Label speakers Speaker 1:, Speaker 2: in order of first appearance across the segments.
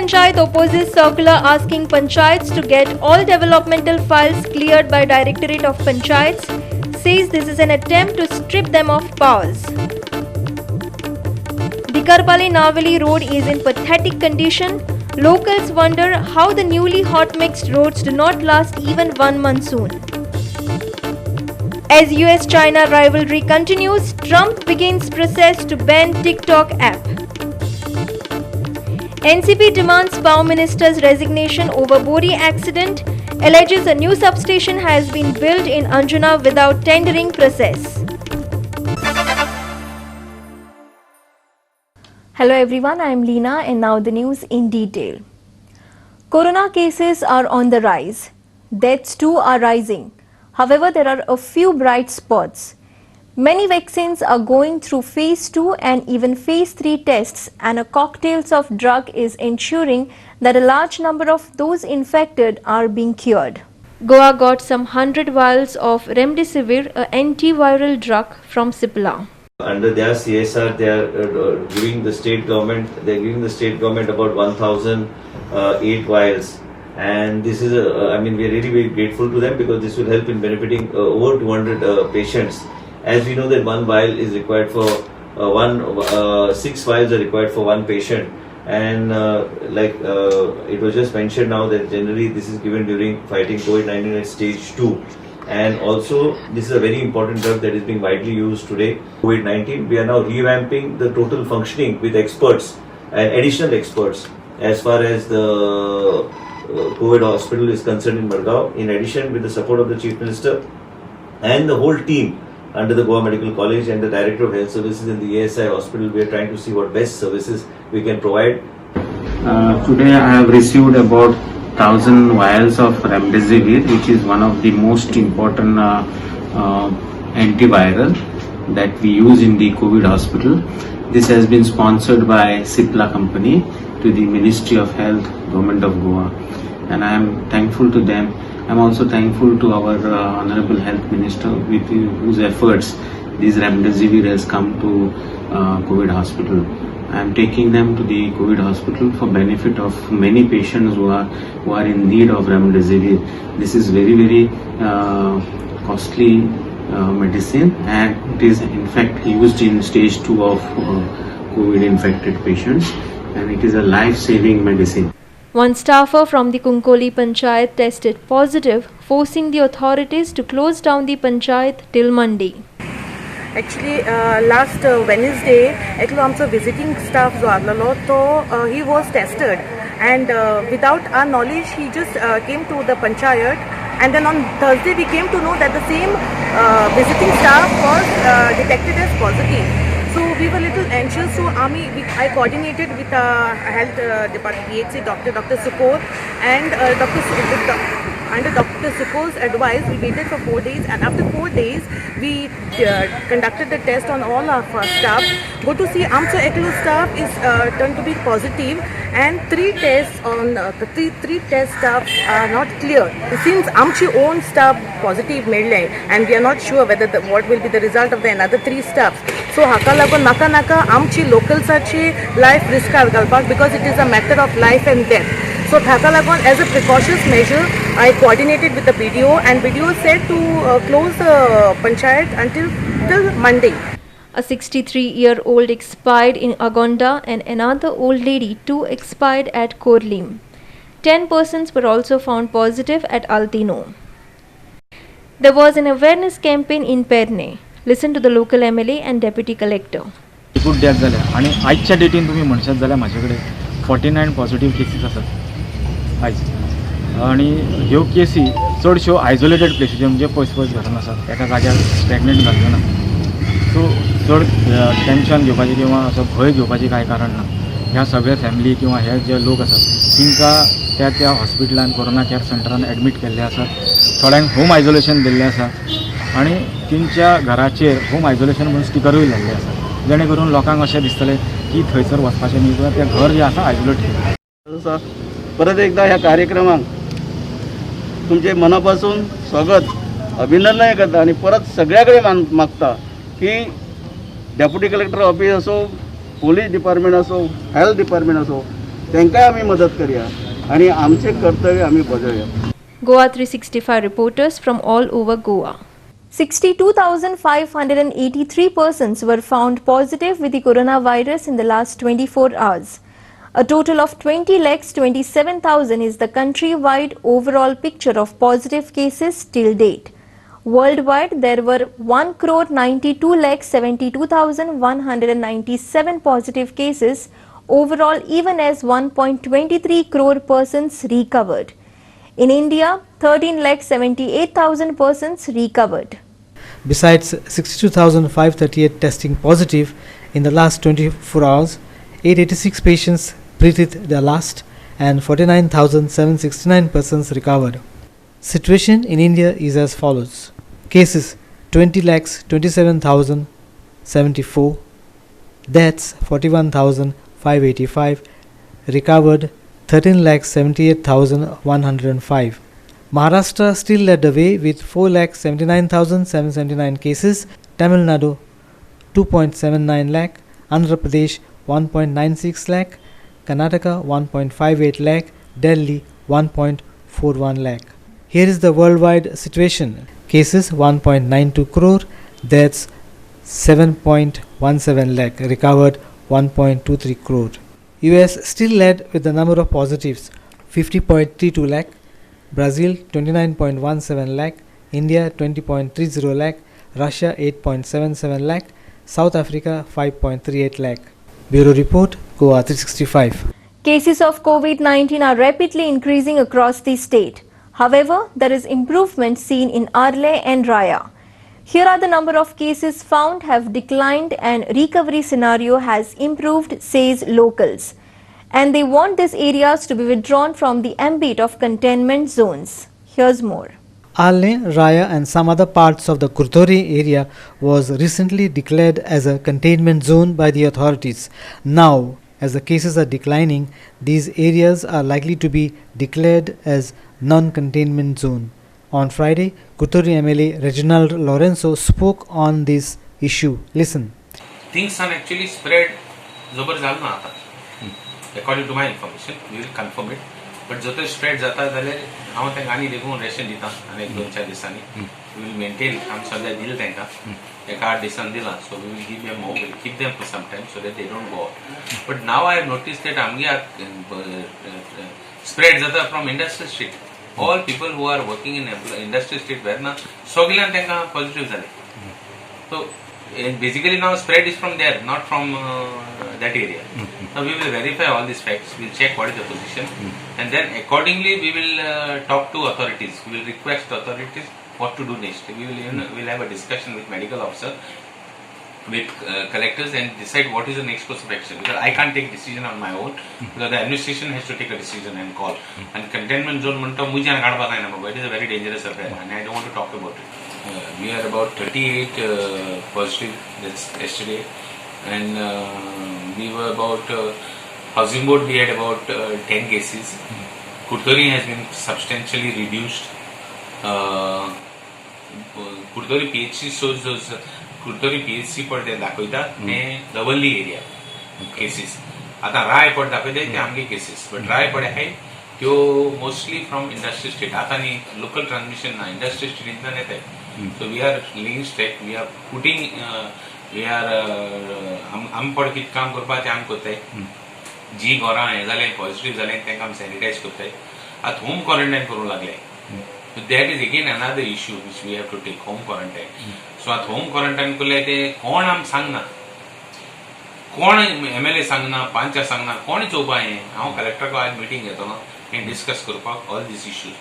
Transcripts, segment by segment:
Speaker 1: Panchayat opposes circular asking panchayats to get all developmental files cleared by Directorate of Panchayats, says this is an attempt to strip them of powers. The Karpali-Navali road is in pathetic condition. Locals wonder how the newly hot mixed roads do not last even one monsoon. As US-China rivalry continues, Trump begins process to ban TikTok app. NCP demands Power Minister's resignation over Bori accident, alleges a new substation has been built in Anjuna without tendering process. Hello everyone, I am Leena and now the news in detail. Corona cases are on the rise. Deaths too are rising. However, there are a few bright spots. Many vaccines are going through phase 2 and even phase 3 tests, and a cocktail of drug is ensuring that a large number of those infected are being cured. Goa got some 100 vials of Remdesivir, an antiviral drug from Cipla.
Speaker 2: Under their CSR, they are giving the state government. They are giving the state government about 1,008 vials, and this is I mean, we are really very grateful to them because this will help in benefiting over 200 patients. As we know that one vial is required for 6 vials are required for one patient, and it was just mentioned now that generally this is given during fighting COVID-19 at stage 2. And also, this is a very important drug that is being widely used today. COVID-19, we are now revamping the total functioning with experts and additional experts as far as the COVID hospital is concerned in Margao. In addition, with the support of the Chief Minister and the whole team under the Goa Medical College and the Director of Health Services in the ASI hospital, we are trying to see what best services we can provide.
Speaker 3: Today I have received about 1,000 vials of Remdesivir, which is one of the most important antiviral that we use in the COVID hospital. This has been sponsored by Cipla company to the Ministry of Health, Government of Goa, and I am thankful to them. I am also thankful to our Honorable Health Minister, with whose efforts this Remdesivir has come to COVID hospital. I am taking them to the COVID hospital for benefit of many patients who are in need of Remdesivir. This is very costly medicine, and it is in fact used in stage 2 of COVID infected patients, and it is a life-saving medicine.
Speaker 1: One staffer from the Kunkoli Panchayat tested positive, forcing the authorities to close down the Panchayat till Monday.
Speaker 4: Actually, last Wednesday, actually, आमचा visiting staff जो आलेलो तो he was tested, and without our knowledge, he just came to the Panchayat, and then on Thursday we came to know that the same visiting staff was detected as positive. So we were a little anxious. So I coordinated with health department, PHC Dr. Sukor, and under Dr. Sukor's advice, we waited for 4 days, and after 4 days, we conducted the test on all of our staff. Go to see Amcha Eklo staff is turned to be positive, and 3 tests on the three test staff are not clear. Since Amchi own staff positive made, and we are not sure whether what will be the result of the another 3 staffs. So haka lagun naka Amchi local sache life risk galpak, because it is a matter of life and death. So Thakalagon, as a precautions measure, I coordinated with the BDO, and BDO said to close the Panchayat till Monday.
Speaker 1: A 63-year-old expired in Agonda and another old lady too expired at Korlim. 10 persons were also found positive at Altino. There was an awareness campaign in Perne. Listen to the local MLA and Deputy Collector.
Speaker 5: Good death झाले आणि आजच्या डेटीन तुम्ही म्हणशात जाल्यार माझ्याकडे 49 positive cases आसात आयज, आणि ह्यो केसी चडश्यो आयसोलेटेड प्लेसीस म्हणजे पयस घरान आसात, एका जाग्यार प्रेग्नेंट घालच्यो ना. सो चड टेन्शन घेवपाचें किंवा असो भंय घेवपाचें कांय कारण ना. ह्या सगळे फॅमिली किंवा हे जे लोक आसात तिंकां त्या हॉस्पिटलान कोरोना केअर सेंटरान एडमीट केल्ले आसात. थोड्यांक होम आयसोलेशन दिल्लें आसा आणि तेंच्या घराचेर होम आयसोलेशन म्हणून स्टिकरूय लायल्ले आसा, जेणे करून लोकांक अशें दिसतलें की थंयसर वचपाचें न्ही किंवा तें घर जें आसा आयसोलेट केलें.
Speaker 6: परत एकदा ह्या कार्यक्रमाक तुमचे मनापासून स्वागत अभिनंदन करता, आणि परत सगळ्याकडे मागता की डेप्युटी कलेक्टर ऑफिस असो, पोलीस डिपार्टमेंट असो, हेल्थ डिपार्टमेंट असो, तांकांय आमी मदत करया आणि आमचे कर्तव्य आमी बजोवया.
Speaker 1: Goa 365 reporters from all over Goa. 62,583 persons were found positive with the coronavirus in the last 24 hours. A total of 20,27,000 is the countrywide overall picture of positive cases till date. Worldwide, there were 1,92,72,197 positive cases overall, even as 1.23 crore persons recovered. In India, 13,78,000 persons recovered.
Speaker 7: Besides 62,538 testing positive in the last 24 hours, 886 patients breathed their last and 49,769 persons recovered. Situation in India is as follows. Cases 20,27,074, deaths 41,585, recovered 13,78,105. Maharashtra still led the way with 4,79,779 cases, Tamil Nadu 2.79 lakh, Andhra Pradesh 1.96 lakh, Karnataka 1.58 lakh, Delhi 1.41 lakh. Here is the worldwide situation. Cases 1.92 crore, deaths 7.17 lakh, recovered 1.23 crore. US still led with the number of positives 50.32 lakh, Brazil 29.17 lakh, India 20.30 lakh, Russia 8.77 lakh, South Africa 5.38 lakh. Bureau Report, Goa 365.
Speaker 1: Cases of COVID-19 are rapidly increasing across the state. However, there is improvement seen in Arle and Raya. Here are the number of cases found have declined and recovery scenario has improved, says locals. And they want these areas to be withdrawn from the ambit of containment zones. Here's more.
Speaker 7: Arle, Raya and some other parts of the Kurtori area was recently declared as a containment zone by the authorities. Now, as the cases are declining, these areas are likely to be declared as non-containment zone. On Friday, Kurtori MLA Reginald Lorenzo spoke on this issue. Listen.
Speaker 8: Things are actually spread zobar jalna आता. According to my information, we will confirm it. But जर spread जाता जाल्यार हांव तांकां आनी देखून ration दिता आनी 2-4 दिसांनी. We will maintain. आमी सद्या दिल तांकां. एक 8 दिसान दिला. So we will give them more. We'll keep them for some time so that they don't go out. But now I have noticed that आमगे spread जाता from industrial street. All people who are working in industrial street where na सगळ्यांक तांकां positive जाले. So basically now spread is from there, not from that area. Now we will verify all these facts. We will check what is the position, and then accordingly we will talk to authorities. We will request authorities what to do next. We will have a discussion with medical officer, with collectors, and decide what is the next course of action. Because I can't take decision on my own. Because the administration has to take a decision and call. And containment zone म्हणतो मुझे काढवा जायना बाबा. It is a very dangerous affair, and I don't want to talk about it. We are about 38 positive yesterday, and we were about housing board. We had about 10 cases. Kurtori has been substantially reduced. Kurtori PHC shows those. Kurtori PHC पर ते दाखवता ने lovely area cases. आता राय पर दाखवते ते आमगे cases. But राय पडे आहे त्यो mostly from industry state. आता नी local transmission ना industry state इंतना नेत आहे. So we are laying straight. We are putting. We are आम पड कित काम करपा ते आम कोत्ताय. जी गोरा हे जाले पॉझिटिव्ह जाले तांकां आम सॅनिटायज कोत्ताय. आता होम क्वारंटाईन करूंक लागले. So that is again another issue which we have to take, home quarantine. So at home quarantine कोले ते कोण आम सांगना, कोण MLA सांगना, पंचा सांगना, कोण चोपा हे. हांव कलेक्टर को आज मीटिंग घेतो ना, हे डिस्कस करपाक all these issues.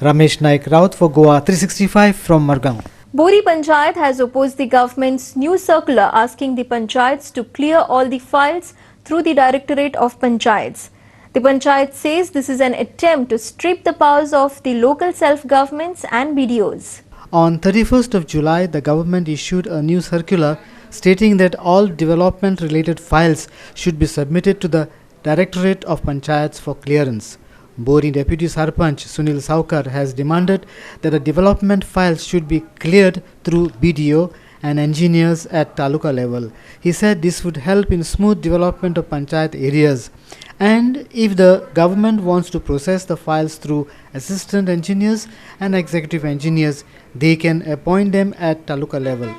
Speaker 7: Ramesh Naik Raut for Goa 365 from Margao.
Speaker 1: Bori Panchayat has opposed the government's new circular asking the panchayats to clear all the files through the Directorate of Panchayats. The Panchayat says this is an attempt to strip the powers of the local self-governments and BDOs.
Speaker 7: On 31st of July, the government issued a new circular stating that all development-related files should be submitted to the Directorate of Panchayats for clearance. Bori Deputy Sarpanch Sunil Saukar has demanded that the development files should be cleared through BDO and engineers at taluka level. He said this would help in smooth development of panchayat areas. And if the government wants to process the files through assistant engineers and executive engineers, they can appoint them at taluka level.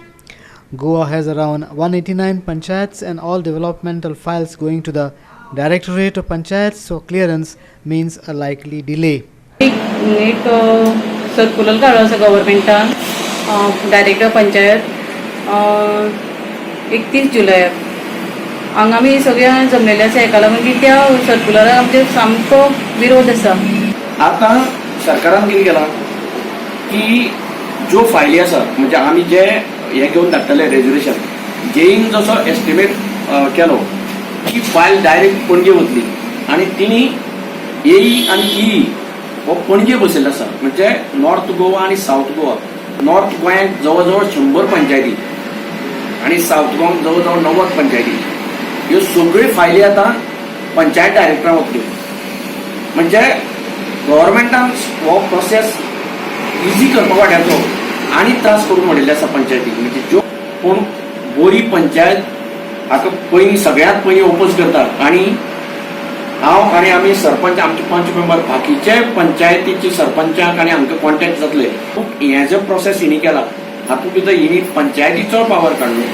Speaker 7: Goa has around 189 panchayats and all developmental files going to the Directorate of Panchayats, so clearance means a likely delay.
Speaker 9: एक circular काढलो आसा गव्हर्मेंटान director panchayat 31 जुलयाक हांगा आमी सगळ्या जमलेले आसा हेका लागून की त्या सर्क्युलराक आमचे सामको विरोध आसा.
Speaker 6: आता सरकारान कितें केलां की ज्यो फायली आसा म्हणजे आमी जे हे घेवन धाडटले रेजोल्युशन जेईन जसो एस्टिमेट केलो की फायल डायरेक्ट पणजे वतली आनी तिणी एई आनी ई हो पणजे बसयल्लो आसा म्हणजे नॉर्थ गोवा आनी साऊथ गोवा. नॉर्थ गोंयांत जवळ जवळ 100 पंचायती आनी साऊथ गोंयांत जवळ जवळ 90 पंचायती. ह्यो सगळ्यो फायली आतां पंचायत डायरेक्टराक वतल्यो म्हणजे गव्हर्मेंटान हो प्रोसेस इजी करपा वाट्याचो आनी त्रास करून उडयल्ले आसा पंचायतीक. म्हणजे ज्यो कोण बरी पंचायत हाका पयलीं सगळ्यांत पयलीं ओपोज करतात आनी हांव आनी आमी सरपंच आमचे 5 मेंबर बाकीचे पंचायतीचे सरपंचाक आनी आमकां कॉन्टॅक्ट जातले. हे जो प्रोसेस हिणी केला हातूंत भितर हिणी पंचायतीचो पावर काडलो,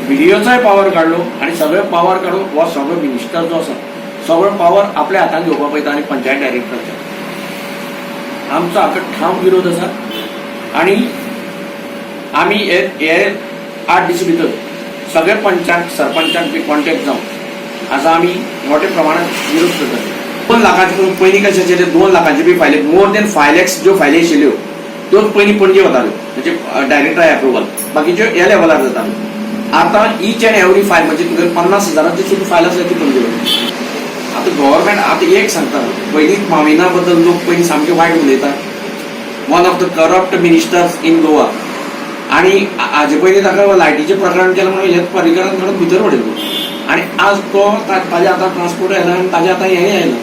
Speaker 6: व्हिडिओचोय पावर काडलो आनी सगळो पावर काडून हो सगळो मिनिस्टर जो आसा सगळो पावर आपल्या हातान घेवपा पळयता आनी पंचायत डायरेक्टरचा. आमचो हाका ठाम विरोध आसा आनी आमी हे 8 दीस भितर सगळे पंचायत सरपंचाक बी कॉन्टॅक्ट जावन आज आमी मोठ्या प्रमाणात विरोध करतात. 2 लाखांचे पयलीं कशें आशिल्लें 2 लाखांचे बी फायली मोर देन 5 lakhs ज्यो फायली आशिल्ल्यो त्यो पयलीं पणजे वताल्यो म्हणजे डायरेक्टर एप्रुवल बाकीच्यो ह्या लेवलार जाताल्यो. आतां ईच एंड एवरी फायल म्हणजे तुगे 50,000ची सुद्दां फायल आसा ती पणजे वता. आतां गव्हर्मेंट आतां एक सांगता पयलीं माविना बद्दल लोक पयलीं सामके वायट उलयता. One of the corrupt ministers in Goa आनी हाजे पयलीं ताका लायटीचें प्रकरण केलें म्हणून हे पर्रीकरान काडून भितर उडयलो आनी आज तो ताजे आतां ट्रान्सपोर्ट आयला आनी ताजे आतां हेंय आयला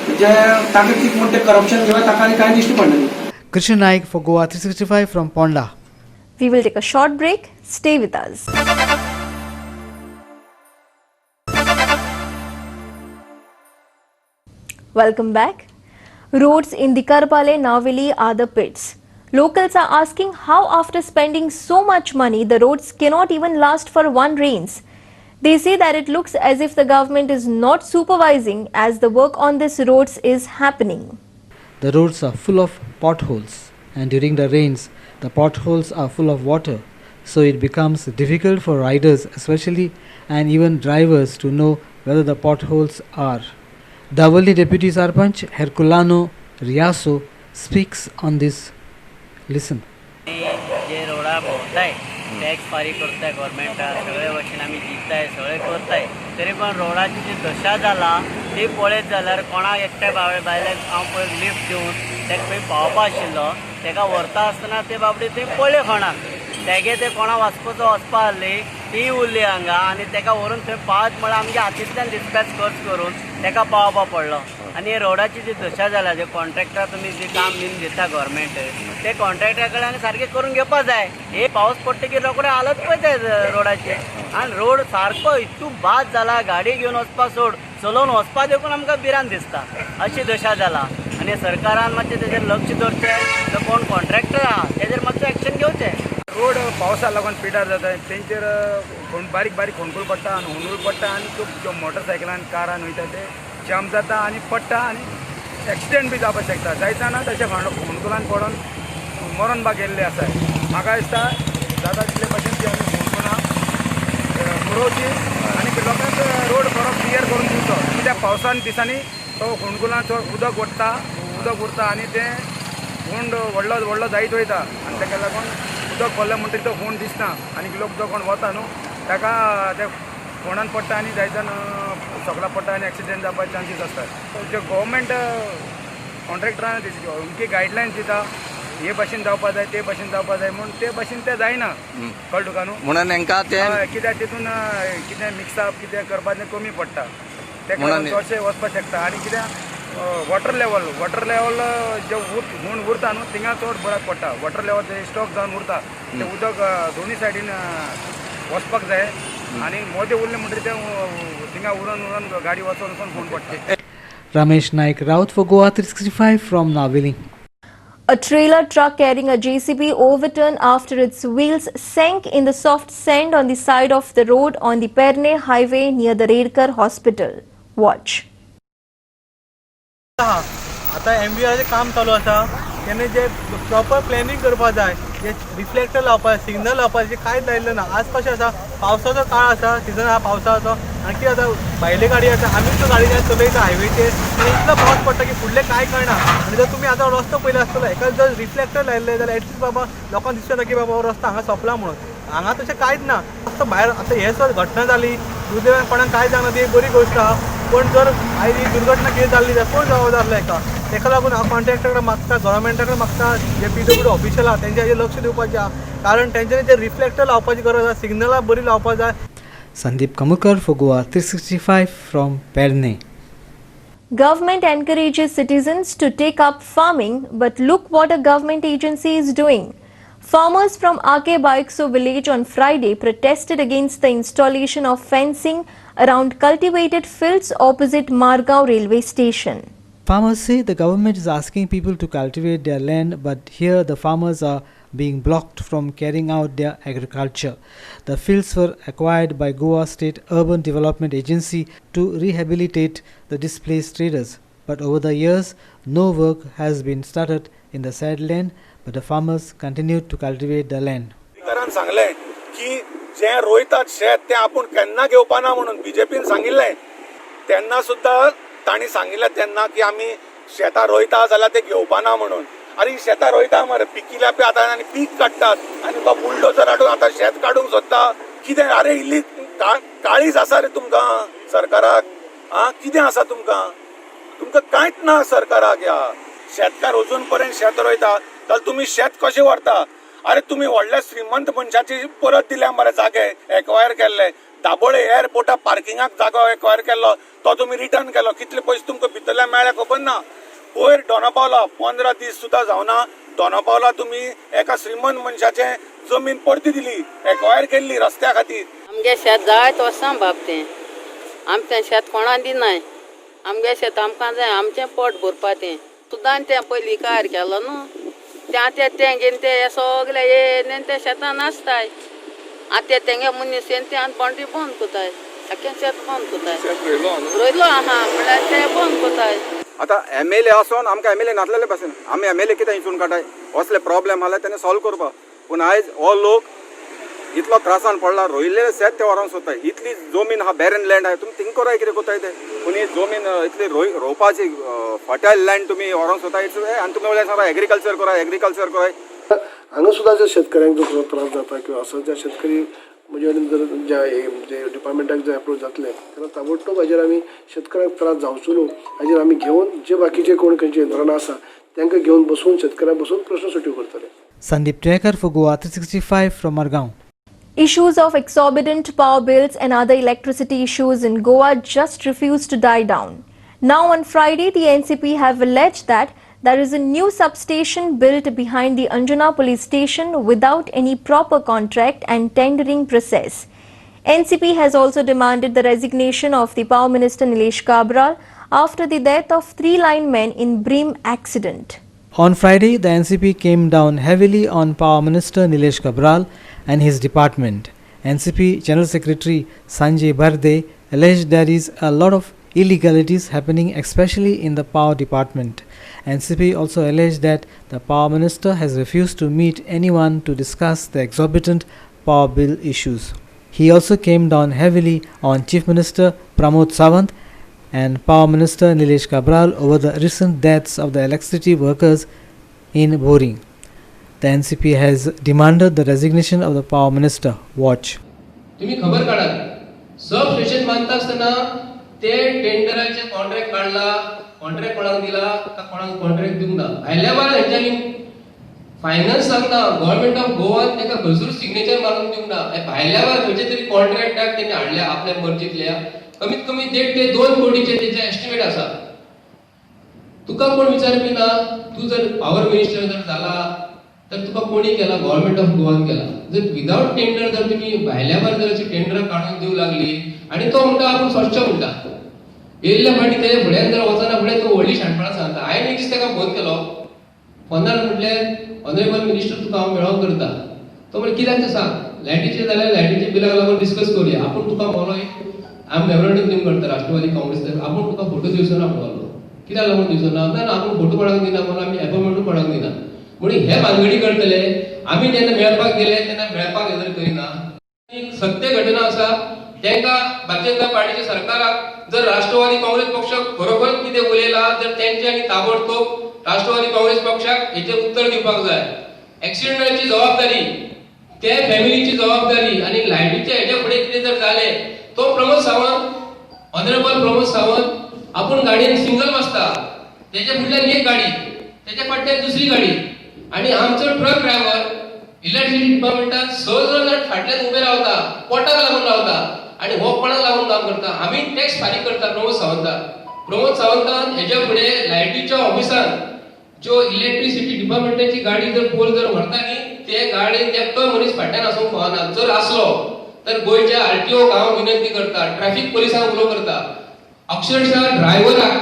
Speaker 6: म्हणजे ताका कितें म्हण तें करप्शन घेवन ताका आनी कांय दिश्टी पडना.
Speaker 7: Krishna Naik for Goa 365 from Ponda.
Speaker 1: We will take a short break. Stay with us. Welcome back. Roads in the Karpale Naveli are the pits. Locals are asking how after spending so much money the roads cannot even last for one rains. They say that it looks as if the government is not supervising as the work on these roads is happening.
Speaker 7: The roads are full of potholes and during the rains the potholes are full of water, so it becomes difficult for riders especially and even drivers to know whether the potholes are. Davali Deputy Sarpanch Herculano Riaso speaks on this. Listen.
Speaker 10: जे रोडा भोंवताय tax फारीक करताय गव्हर्मेंटा सगळे वशेन आमी दिताय सगळे करताय तरी पण रोडाची जी दशा जाला ती पळयत जाल्यार कोणाक एकट्या बायलेक हांव पळय लिफ्ट दिवन ताका खंय पावपा आशिल्लो ताका व्हरता आसतना ते बाबडे थंय पळय कोणाक तेगे ते कोणा वचपा आहली ती उरली हांगा आनी ताका व्हरून थंय पावत म्हळ्यार आमच्या हातींतल्यान डिस्पॅच खर्च करून ताका पावपा पडलो. आनी रोडाची जी दशा जाला जे कॉन्ट्रॅक्टर तुमी जे काम बीन दिता गव्हर्मेंट ते कॉन्ट्रॅक्टरा कडल्यान सारकें करून घेवपा जाय. हे पावस पडटकीर रोखडे हालत पळयताय रोडाचे आनी रोड सारको इतू बाद जाला गाडी घेवन वचपा सोड चलोवन वचपा देखून आमकां भिरांत दिसता अशी दशा जाला. आनी सरकारान मातशें तेजेर लक्ष दवरचें जो कोण कॉन्ट्रॅक्टर आहा तेजेर मातसो एक्शन घेवचें.
Speaker 11: रोड पावसा लागून पिड्यार जाता तेंचेर बारीक बारीक फोंडकूल पडटा आनी हुंडूर पडटा आनी ज्यो मोटरसायकलान कारान वयता ते जाम जाता आनी पडटा आनी एक्सिडेंट बी जावपाक शकता. जायतना तशें फोंडकुलान पडोन मरण बाग गेल्ले आसाय. म्हाका दिसता जाता तितले भशेन ती आमी फोंडकुलां मुरोवची आनी लोकांक रोड बरो क्लियर करून दिवचो कित्याक पावसान दिसांनी तो फोंडकुलान चड उदक उरता आनी तें फोंड व्हडलो जायत वयता आनी ताका लागून उदक पडलें म्हणटकीर तो फोंड दिसना आनी लोक जो कोण वता न्हू ताका ते फोंडान पडटा आनी जायतान सगळा पडटा आनी एक्सिडेंट जावपाचे चान्सीस आसतात. जे गव्हर्मेंट कॉन्ट्रॅक्टरान अमकी गायडलायन्स दिता हे भाशेन जावपा जाय ते भाशेन जावपा जाय म्हूण ते भाशेन तें जायना. कळ्ळें तुका न्हू म्हणून तांकां तें कित्याक तितून कितें मिक्सअप कितें करपाचें कमी पडटा ते चडशें वचपाक शकता. आनी कित्याक वॉटर लेवल जे म्हूण उरता न्हू थिंगा चड बऱ्याक पडटा. वॉटर लेवल जे स्टॉक जावन उरता ते उदक दोनी सायडीन वचपाक जाय आनी मोदें उरलें म्हणटकीर तें थिंगा उरून गाडी वचून फोन पडटा.
Speaker 7: Ramesh Naik Raut for Goa 365 from Navili.
Speaker 1: A trailer truck carrying a JCB overturned after its wheels sank in the soft sand on the side of the road on the Perne highway near the Redkar hospital. Watch.
Speaker 12: आता MVRचे काम चालू आसा तेन्ना जे proper planning करपाक जाय, जे reflector लावपाक signal लावपाचें कांयच लायिल्लें ना. आज कशें आसा पावसाचो काळ आसा, सिजन आसा पावसाचो आनी कितें जाता भायले गाडी आसा आमी त्यो गाडी चलयता हायवेचेर आनी इतलो पावस पडटा की फुडलें कांय कळना. आनी जर तुमी आतां रस्तो पयलो आसतलो हेका जर रिफ्लेक्टर लायिल्ले जाल्यार एटलीस्ट बाबा लोकांक दिसता की बाबा हो रस्तो हांगा सोंपला म्हणून. हांगा तशें कांयच ना. रस्तो भायर आतां हे सर घटना जाली दुर्दैवान कोणाक कांय जावना ती एक बरी गोश्ट आहा. पण जर आयज ही दुर्घटना कितें जाल्ली जाल्यार कोण जबाबदार आसलो हेका. तेका लागून हांव कॉन्ट्रॅक्टरा कडेन मागता, गव्हर्मेंटा कडेन मागता, जे PWD ऑफिशियल आहा तेंच्या हाजेर लक्ष दिवपाचें आहा. कारण तेंच्यांनी जे रिफ्लेक्टर लावपाची गरज आसा, सिग्नलां बरी लावपाक जाय.
Speaker 7: Sandeep Kamukar for Goa 365 from Perne.
Speaker 1: Government encourages citizens to take up farming, but look what a government agency is doing. Farmers from RK Baikso village on Friday protested against the installation of fencing around cultivated fields opposite Margao railway station.
Speaker 7: Farmers say the government is asking people to cultivate their land, but here the farmers are being blocked from carrying out their agriculture. The fields were acquired by Goa State Urban Development Agency to rehabilitate the displaced traders. But over the years, no work has been started in the said land, but the farmers continued to cultivate the land.
Speaker 13: सरकारान सांगलें की जे रोयतात शेत ते आपूण केन्ना घेवपाना म्हणून BJPन सांगिल्लें. तेन्ना सुद्दां तांणी सांगिल्लें तेन्ना की आमी शेतां रोयता जाल्यार ते घेवपाना म्हणून. अरे शेतां रोयता मरे पिकिल्या पे आतां आनी पीक काडटात आनी तो बुलडोजर हाडून आतां शेत काडूंक सोदता. कितें अरे इल्ली काळीज आसा रे तुमकां सरकाराक? कितें आसा तुमकां कांयच ना सरकाराक. ह्या शेतकार अजून पर्यंत शेत रोयता जाल्यार तुमी शेत कशें व्हरता? अरे तुमी व्हडल्या श्रीमंत मनशाची परत दिल्या मरे जागे एक्वायर केल्ले. दाबोळे एअरपोर्टा पार्किंगाक जागो एक्वायर केल्लो तो तुमी रिटर्न केलो. कितले पयशे तुमकां भितरल्या मेळ्ळे खबर ना. वयर दोनापावला 15 दीस सुद्दां जावना. दोनापावला तुमी एका श्रीमंत मनशाचे जमीन परती दिली, एक्वायर केल्ली रस्त्या खातीर.
Speaker 9: आमगे शेत जायत वर्सां बाबतें आमचें शेत कोणाक दिनाय. आमगे शेत आमकां जाय, आमचें पोट भरपा तें सुद्दां तें पयलीं कार केलो न्हू. तें घेवन ते सगळे येन ते शेतान नासताय. आतां तेंगे मनीस येवन ते आनी बाउंड्री बंद कोताय. आख्खें शेत बंद कोताय. रोयलो आहा म्हणल्यार ते बंद कोताय.
Speaker 14: आतां MLA आसोन आमकां MLA नासलेले पासून आमी MLA कितें हितून काडटाय असले प्रॉब्लेम आसले तेन्ना सॉल्व करपाक. पूण आयज हो लोक इतलो त्रासान पडला. रोयिल्लें शेत ते व्हरोंक सोदताय. इतली जमीन आहा बॅरन लँड आहा तुमी थिंक कराय कितें कोताय ते. पूण ही जमीन इतली रोवपाची फर्टायल लँड तुमी व्हरोंक सोदताय आनी तुमी वयल्यान सांगता एग्रीकल्चर कराय.
Speaker 15: हांगा सुद्दां ज्या शेतकऱ्यांक जो त्रास जाता किंवा असो ज्या शेतकरी म्हणजे जर ज्या डिपार्टमेंटाक जर अप्रोच जातले तेन्ना ताबडतोब हाजेर आमी शेतकऱ्यांक त्रास जावचो न्हू हाजेर आमी घेवन जे बाकीचे कोण खंयचे यंत्रणा आसा तांकां घेवन बसून शेतकऱ्यांक बसून प्रश्न सुट्यो करतले.
Speaker 7: Sandeep Tekar for Goa 365 from Margao.
Speaker 1: Issues of exorbitant power bills and other electricity issues in Goa just refuse to die down. Now on Friday, the NCP have alleged that there is a new substation built behind the Anjuna police station without any proper contract and tendering process. NCP has also demanded the resignation of the Power Minister Nilesh Kabral after the death of 3 linemen in Bream accident.
Speaker 7: On Friday, the NCP came down heavily on Power Minister Nilesh Kabral and his department. NCP General Secretary Sanjay Barde alleged there is a lot of illegalities happening, especially in the power department. NCP also alleged that the Power Minister has refused to meet anyone to discuss the exorbitant power bill issues. He also came down heavily on Chief Minister Pramod Sawant and Power Minister Nilesh Kabral over the recent deaths of the electricity workers in Boring. The NCP has demanded the resignation of the Power Minister. Watch.
Speaker 16: तुम्ही खबर काढाल sub station बांधता असताना ते टेंडराचे contract काढला, contract कोणाक दिला का कोणाक कॉन्ट्रॅक्ट दिवंक ना. भायल्या भायर हेंच्यांनी फायनान्स सांगना गव्हर्नमेंट ऑफ गोवा ताका खंयसरूच सिग्नेचर मारून दिवंक ना. भायल्या भायर खंयचे तरी कॉन्ट्रॅक्टाक तेणी हाडल्या आपल्या मर्जीतल्या. कमीत कमी 1.5 ते 2 कोटीचे तेचे एस्टिमेट आसा. तुका कोण विचारपी ना. तू जर पॉवर मिनिस्टर जर झाला तर तुका कोणी केला? गव्हर्नमेंट ऑफ गोवान केला. जर विदाउट टेंडर जर तुम्ही भायल्यावर जर अशी टेंडर काढून देऊ लागली आणि तो म्हणटा आपण स्वच्छ म्हणटा, येयल्ल्या फाटी ते फुड्यान जर वचना फुडें तो व्हडली शाणपणां सांगता. हांवें एक दीस ताका फोन केलो, फोनार म्हटलें ऑनरेबल मिनिस्टर तुका हांव मेळोन करता. तो म्हण कित्याक तें सांग, लायटीचे जाल्यार लायटीचे बिलाक लागून डिस्कस करुया. आपूण तुका मोलोय आमी मेमोरेंडम दिवन करता राष्ट्रवादी काँग्रेस, आपूण तुका फोटो दिवचो ना म्हणलो. कित्याक लागून दिवचो ना? ना आपूण फोटो कोणाक दिना म्हणून आमी अपॉइंटमेंटूय कोणाक दिना म्हणून हे भानगडी करतले. आमी जेन्ना मेळपाक गेले तेन्ना मेळपाक हेजर करिना. एक सत्य घटना आसा, तांकां भारतीय जनता पार्टीच्या सरकाराक जर राष्ट्रवादी काँग्रेस पक्ष खरोखर कितें उलयला जर तेंच्यांनी ताबडतोब राष्ट्रवादी काँग्रेस पक्षाक हेचेर उत्तर दिवपाक जाय. एक्सिडेंटाची जबाबदारी ते फॅमिलीची जबाबदारी आणि लायटीच्या हेच्या फुडें कितें जर जालें तो प्रमोद सावंत, ऑनरेबल प्रमोद सावंत आपूण गाडयेन सिंगल बसता, तेच्या फुडल्यान एक गाडी, तेच्या फाटल्यान दुसरी गाडी आणि आमचो ट्रक ड्रायव्हर इलेक्ट्रिसिटी डिपार्टमेंटात 6 जण फाटल्यान उबे रावता, पोटाक लागून रावता आणि हो कोणाक लागून काम करता. आमी टॅक्स फारीक करता प्रमोद सावंतान हेच्या फुडें लायटीच्या ऑफिसान ज्यो इलेक्ट्रिसिटी डिपार्टमेंटाची गाडी जर पोल जर व्हरता न्ही ते गाडयेन एकटोय मनीस फाटल्यान आसूंक फावना. जर आसलो तर गोंयच्या आरटीओ हांव विनंती करता, ट्रॅफिक पुलिसांक उलो करता, अक्षरशः ड्रायव्हराक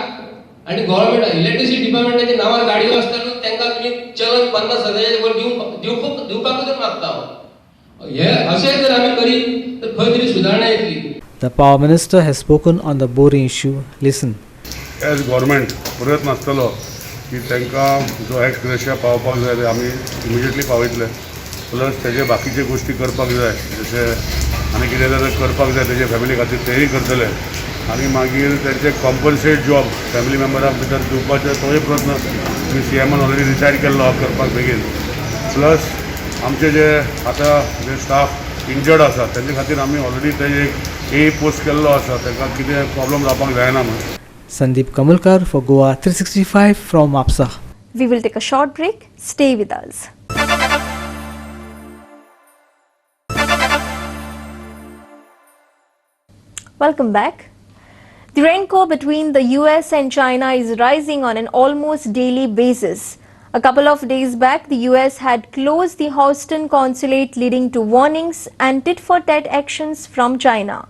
Speaker 16: आणि गव्हर्नमेंट इलेक्ट्रिसिटी डिपार्टमेंटाच्या नांवार गाडयो आसता तांकां तुमी चलन 50,000 वर दिवपाक जर मागता हांव. हे अशें जर आमी करीत तर खंय तरी सुदारणा येतली.
Speaker 7: The Power Minister has spoken on the boring issue. Listen.
Speaker 17: As government प्रयत्न आसतलो की तांकां जो एक्स ग्रेशिया पावपाक जाय ते आमी इमिजिएटली पावयतले. प्लस तेजे बाकीचे गोश्टी करपाक जाय, जशें आनी कितें जर करपाक जाय तेजे फॅमिली खातीर तेय करतले. आनी मागीर तेंचे कॉम्पन्सेट जॉब फॅमिली मेंबरांक भितर दिवपाचे तोय प्रयत्न CMन ऑलरेडी डिसायड केल्लो आहा करपाक बेगीन. प्लस आमचे जे आतां जे स्टाफ इंजर्ड आसा तेंचे खातीर आमी ऑलरेडी तेजे एक पोस्ट केल्लो आसा, तांकां कितें प्रॉब्लम जावपाक जायना म्हणून.
Speaker 7: Sandeep Kamulkar for Goa 365 from APSA.
Speaker 1: We will take a short break. Stay with us. Welcome back. The rancor between the US and China is rising on an almost daily basis. A couple of days back, the US had closed the Houston consulate, leading to warnings and tit-for-tat actions from China.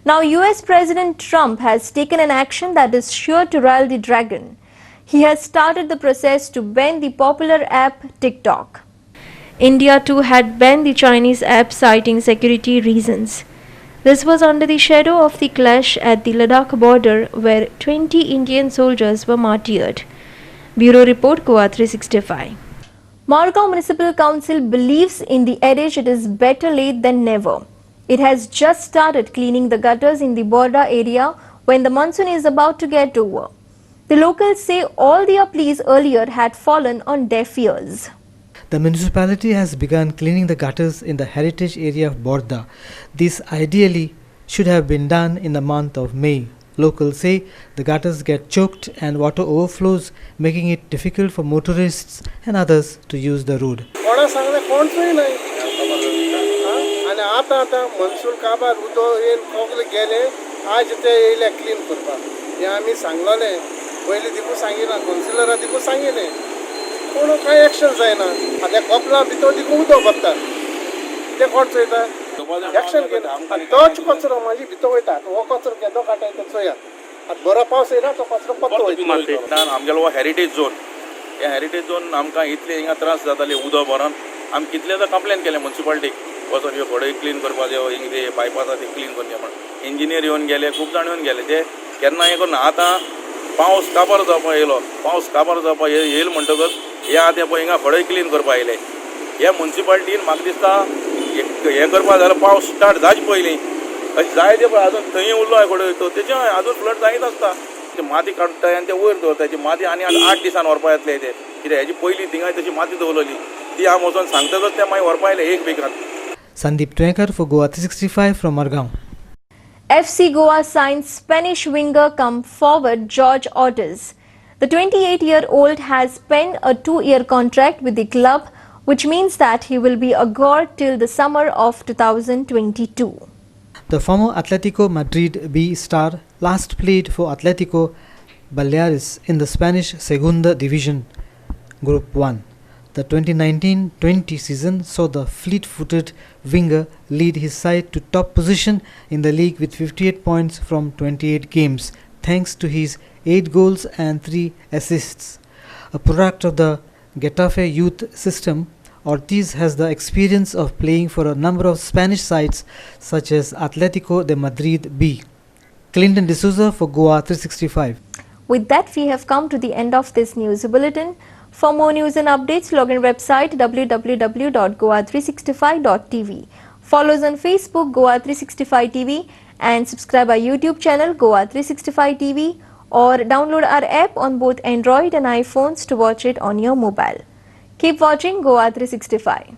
Speaker 1: Now, US President Trump has taken an action that is sure to rile the dragon. He has started the process to ban the popular app TikTok. India too had banned the Chinese app, citing security reasons. This was under the shadow of the clash at the Ladakh border, where 20 Indian soldiers were martyred. Bureau Report, Goa 365. Margao Municipal Council believes in the adage, it is better late than never. It has just started cleaning the gutters in the Borda area when the monsoon is about to get over. The locals say all their pleas earlier had fallen on deaf ears.
Speaker 7: The municipality has begun cleaning the gutters in the heritage area of Borda. This ideally should have been done in the month of May. Locals say the gutters get choked and water overflows, making it difficult for motorists and others to use the road.
Speaker 18: आणि आता मनसूल काबार उदो येवन कोगले गेले, आज ते येयले clean करपाक. हे आमी सांगलोलें, पयलीं दिकू सांगिना, कौन्सिलरा दिकू सांगिलें, पूण कांय एक्शन जायना. आतां कपलां भितर दिकू उदक भरता, ते कोण चोयता? एक्शन घेना. आनी तोच कचरो म्हाजी भितर वयता. हो कचरो केदो काटाय तो चोयात. आतां बरो पावस येयना तो कचरो पत्तो वयता.
Speaker 19: आमगेलो हो हेरिटेज झोन, हे हेरिटेज झोन आमकां इतले हिंगा त्रास जाताले उदक भरोन. आमी कितलेदां कंप्लेन केलें म्युनिसिपालिटीक वचून ह्यो खडय क्लीन करपाचे, हिंग ते पायप आसा ते क्लीन करचे म्हणून. इंजिनियर येवन गेले, खूब जाण येवन गेले, ते केन्ना हें करना. आतां पावस काबार जावपाक येयलो, पावस काबार जावपाक येयल म्हणटकच हे आतां पळय हिंगा खडय क्लीन करपाक येयले. ह्या म्युनिसिपालिटीन म्हाका दिसता हें करपाक जाल्यार पावस स्टार्ट जावचे पयलीं अशें जाय ते पळय आजून थंय उरलो खडय तो तेचे आजून फ्लड जायत आसता. ते माती काडटाय आनी ते वयर दवरता. तेची माती आनी 8 दिसान व्हरपा येतले ते. कित्याक हेजी पयलीं थिंगाय तशी माती दवरलेली ती हांव वचोन सांगतकच ते मागीर व्हरपा येयले एक बेगान.
Speaker 7: Sandeep Twenkar for Goa 365 from Margao.
Speaker 1: FC Goa signed Spanish winger come forward George Ortiz. The 28-year-old has penned a 2-year contract with the club, which means that he will be a Gor till the summer of 2022.
Speaker 7: The former Atletico Madrid B star last played for Atletico Baleares in the Spanish Segunda Division, Group 1. The 2019-20 season saw the fleet-footed winger lead his side to top position in the league with 58 points from 28 games, thanks to his 8 goals and 3 assists. A product of the Getafe youth system, Ortiz has the experience of playing for a number of Spanish sides such as Atletico de Madrid B. Clinton D'Souza for Goa 365.
Speaker 1: With that, we have come to the end of this news bulletin. For more news and updates, log in website www.goa365.tv. Follow us on Facebook Goa365 TV and subscribe our YouTube channel Goa365 TV, or download our app on both Android and iPhones to watch it on your mobile. Keep watching Goa365.